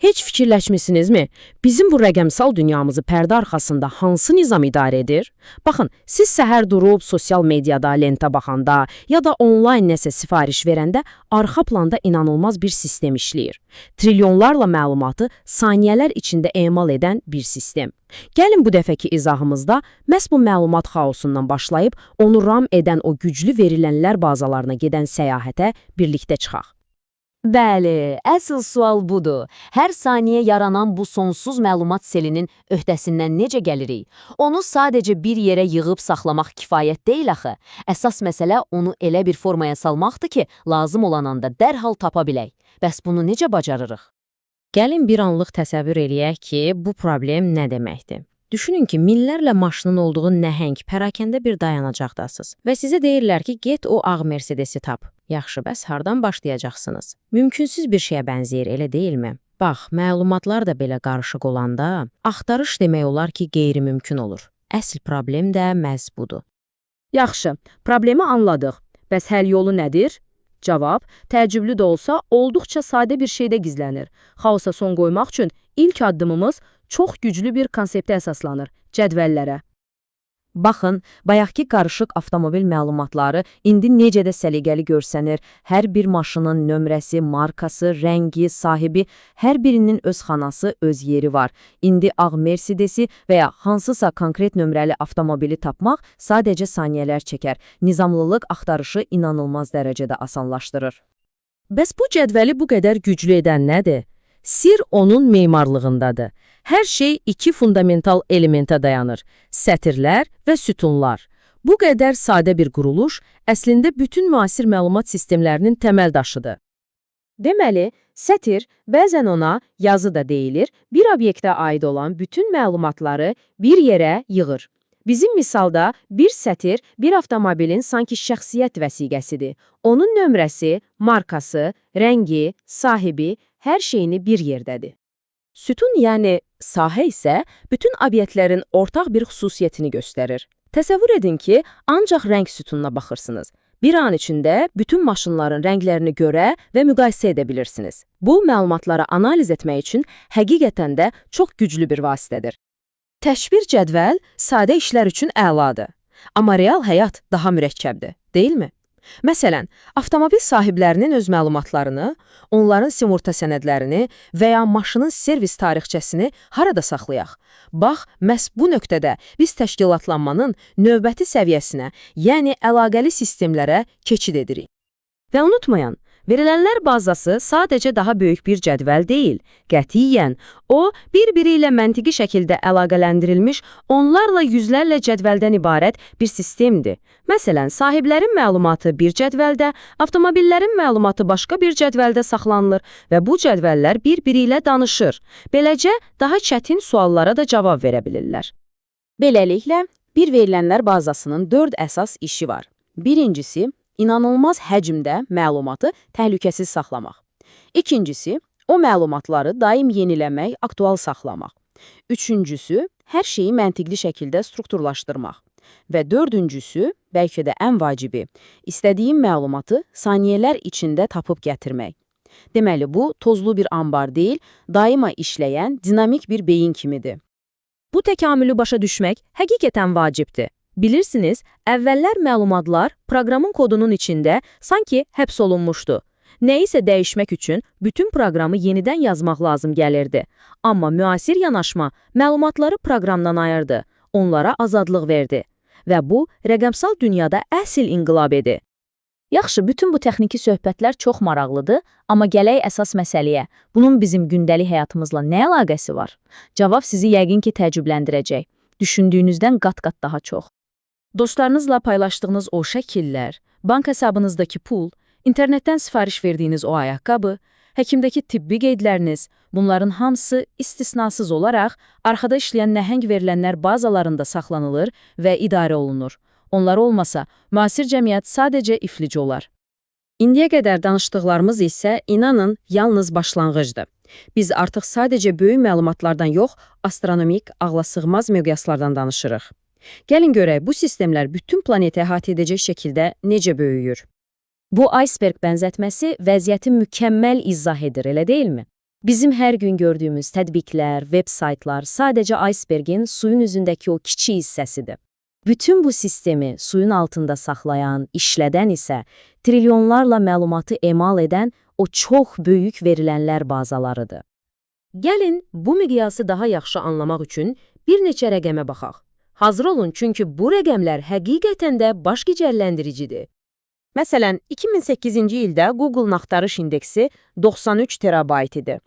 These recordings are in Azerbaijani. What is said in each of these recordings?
Heç fikirləşmisinizmi? Bizim bu rəqəmsal dünyamızı pərdə arxasında hansı nizam idarə edir? Baxın, siz səhər durub sosial mediada lentə baxanda ya da onlayn nəsə sifariş verəndə arxa planda inanılmaz bir sistem işləyir. Trilyonlarla məlumatı saniyələr içində emal edən bir sistem. Gəlin bu dəfəki izahımızda məhz bu məlumat xaosundan başlayıb onu ram edən o güclü verilənlər bazalarına gedən səyahətə birlikdə çıxaq. Bəli, əsl sual budur. Hər saniyə yaranan bu sonsuz məlumat selinin öhdəsindən necə gəlirik? Onu sadəcə bir yerə yığıb saxlamaq kifayət deyil axı. Əsas məsələ onu elə bir formaya salmaqdır ki, lazım olan anda dərhal tapa bilək. Bəs bunu necə bacarırıq? Gəlin bir anlıq təsəvvür eləyək ki, bu problem nə deməkdir? Düşünün ki, minlərlə maşının olduğu nəhəng, pərakəndə bir dayanacaqdasınız və sizə deyirlər ki, get o ağ Mercedesi tap. Yaxşı, bəs hardan başlayacaqsınız? Mümkünsüz bir şeyə bənzəyir, elə deyilmi? Bax, məlumatlar da belə qarışıq olanda, axtarış demək olar ki, qeyri-mümkün olur. Əsl problem də məhz budur. Yaxşı, problemi anladıq. Bəs həll yolu nədir? Cavab, təəccüblü də olsa, olduqca sadə bir şeydə gizlənir. Xaosa son qoymaq üçün ilk addımımız çox güclü bir konseptə əsaslanır, cədvəllərə. Baxın, bayaqki qarışıq avtomobil məlumatları indi necə də səliqəli görsənir. Hər bir maşının nömrəsi, markası, rəngi, sahibi, hər birinin öz xanası, öz yeri var. İndi ağ Mercedesi və ya hansısa konkret nömrəli avtomobili tapmaq sadəcə saniyələr çəkər. Nizamlılıq axtarışı inanılmaz dərəcədə asanlaşdırır. Bəs bu cədvəli bu qədər güclü edən nədir? Sir onun memarlığındadır. Hər şey iki fundamental elementə dayanır: sətirlər və sütunlar. Bu qədər sadə bir quruluş əslində bütün müasir məlumat sistemlərinin təməl daşıdır. Deməli, sətir bəzən ona yazı da deyilir, bir obyektə aid olan bütün məlumatları bir yerə yığır. Bizim misalda bir sətir bir avtomobilin sanki şəxsiyyət vəsiqəsidir. Onun nömrəsi, markası, rəngi, sahibi, hər şeyini bir yerdədir. Sütun, yəni sahə isə bütün obyektlərin ortaq bir xüsusiyyətini göstərir. Təsəvvür edin ki, ancaq rəng sütununa baxırsınız. Bir an içində bütün maşınların rənglərini görə və müqayisə edə bilirsiniz. Bu, məlumatları analiz etmək üçün həqiqətən də çox güclü bir vasitədir. Təşbir cədvəl sadə işlər üçün əladır. Amma real həyat daha mürəkkəbdir, deyilmi? Məsələn, avtomobil sahiblərinin öz məlumatlarını, onların sığorta sənədlərini və ya maşının servis tarixçəsini harada saxlayaq? Bax, məhz bu nöqtədə biz təşkilatlanmanın növbəti səviyyəsinə, yəni əlaqəli sistemlərə keçid edirik. Və unutmayın, verilənlər bazası sadəcə daha böyük bir cədvəl deyil. Qətiyyən, o, bir-biri ilə məntiqi şəkildə əlaqələndirilmiş onlarla yüzlərlə cədvəldən ibarət bir sistemdir. Məsələn, sahiblərin məlumatı bir cədvəldə, avtomobillərin məlumatı başqa bir cədvəldə saxlanılır və bu cədvəllər bir-biri ilə danışır. Beləcə, daha çətin suallara da cavab verə bilirlər. Beləliklə, bir verilənlər bazasının 4 əsas işi var. Birincisi, İnanılmaz həcmdə məlumatı təhlükəsiz saxlamaq. İkincisi, o məlumatları daim yeniləmək, aktual saxlamaq. Üçüncüsü, hər şeyi məntiqli şəkildə strukturlaşdırmaq. Və dördüncüsü, bəlkə də ən vacibi, istədiyin məlumatı saniyələr içində tapıb gətirmək. Deməli, bu, tozlu bir ambar deyil, daima işləyən, dinamik bir beyin kimidir. Bu təkamülü başa düşmək həqiqətən vacibdir. Bilirsiniz, əvvəllər məlumatlar proqramın kodunun içində sanki həbs olunmuşdu. Nəyisə dəyişmək üçün bütün proqramı yenidən yazmaq lazım gəlirdi. Amma müasir yanaşma məlumatları proqramdan ayırdı, onlara azadlıq verdi. Və bu, rəqəmsal dünyada əsl inqilab idi. Yaxşı, bütün bu texniki söhbətlər çox maraqlıdır, amma gələk əsas məsələyə. Bunun bizim gündəlik həyatımızla nə əlaqəsi var? Cavab sizi yəqin ki təəccübləndirəcək. Düşündüyünüzdən qat-qat daha çox. Dostlarınızla paylaşdığınız o şəkillər, bank hesabınızdakı pul, internetdən sifariş verdiyiniz o ayaqqabı, həkimdəki tibbi qeydləriniz, bunların hamısı istisnasız olaraq arxada işləyən nəhəng verilənlər bazalarında saxlanılır və idarə olunur. Onlar olmasa, müasir cəmiyyət sadəcə iflic olar. İndiyə qədər danışdıqlarımız isə, inanın, yalnız başlanğıcdır. Biz artıq sadəcə böyük məlumatlardan yox, astronomik, ağlasığmaz miqyaslardan danışırıq. Gəlin görək, bu sistemlər bütün planeti əhatə edəcək şəkildə necə böyüyür? Bu iceberg bənzətməsi vəziyyəti mükəmməl izah edir, elə deyilmi? Bizim hər gün gördüyümüz tətbiqlər, veb saytlar sadəcə icebergin suyun üzündəki o kiçik hissəsidir. Bütün bu sistemi suyun altında saxlayan, işlədən isə trilyonlarla məlumatı emal edən o çox böyük verilənlər bazalarıdır. Gəlin, bu miqyası daha yaxşı anlamaq üçün bir neçə rəqəmə baxaq. Hazır olun, çünki bu rəqəmlər həqiqətən də baş gicəlləndiricidir. Məsələn, 2008-ci ildə Google-un axtarış indeksi 93 terabayt idi.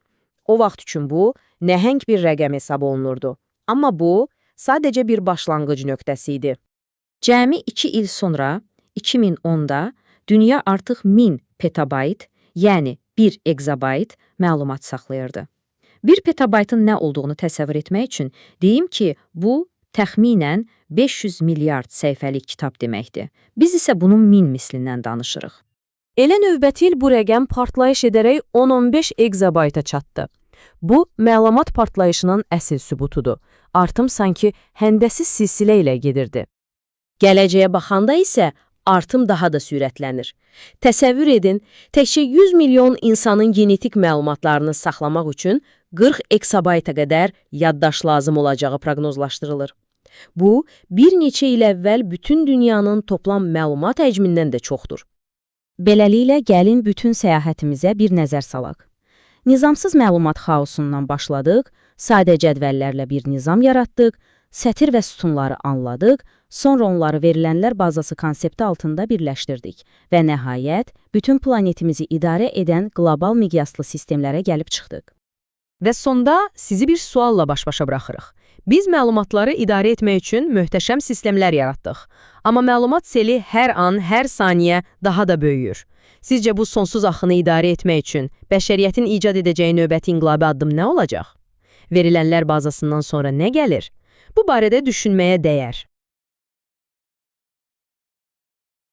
O vaxt üçün bu, nəhəng bir rəqəm hesab olunurdu. Amma bu, sadəcə bir başlanğıc nöqtəsi idi. Cəmi 2 il sonra, 2010-da, dünya artıq 1000 petabayt, yəni 1 exabayt məlumat saxlayırdı. 1 petabaytın nə olduğunu təsəvvür etmək üçün deyim ki, bu, təxminən 500 milyard səhifəlik kitab deməkdir. Biz isə bunun 1000 mislindən danışırıq. Elə növbəti il bu rəqəm partlayış edərək 10-15 exabayta çatdı. Bu, məlumat partlayışının əsl sübutudur. Artım sanki həndəsi silsilə ilə gedirdi. Gələcəyə baxanda isə artım daha da sürətlənir. Təsəvvür edin, təkcə 100 milyon insanın genetik məlumatlarını saxlamaq üçün 40 exabayta qədər yaddaş lazım olacağı proqnozlaşdırılır. Bu, bir neçə il əvvəl bütün dünyanın toplam məlumat həcmindən də çoxdur. Beləliklə, gəlin bütün səyahətimizə bir nəzər salaq. Nizamsız məlumat xaosundan başladıq, sadə cədvəllərlə bir nizam yaratdıq, sətir və sütunları anladıq, sonra onları verilənlər bazası konsepti altında birləşdirdik və nəhayət, bütün planetimizi idarə edən qlobal miqyaslı sistemlərə gəlib çıxdıq. Və sonda sizi bir sualla baş-başa buraxırıq. Biz məlumatları idarə etmək üçün möhtəşəm sistemlər yaratdıq. Amma məlumat seli hər an, hər saniyə daha da böyüyür. Sizcə bu sonsuz axını idarə etmək üçün bəşəriyyətin icad edəcəyi növbəti inqilabi addım nə olacaq? Verilənlər bazasından sonra nə gəlir? Bu barədə düşünməyə dəyər.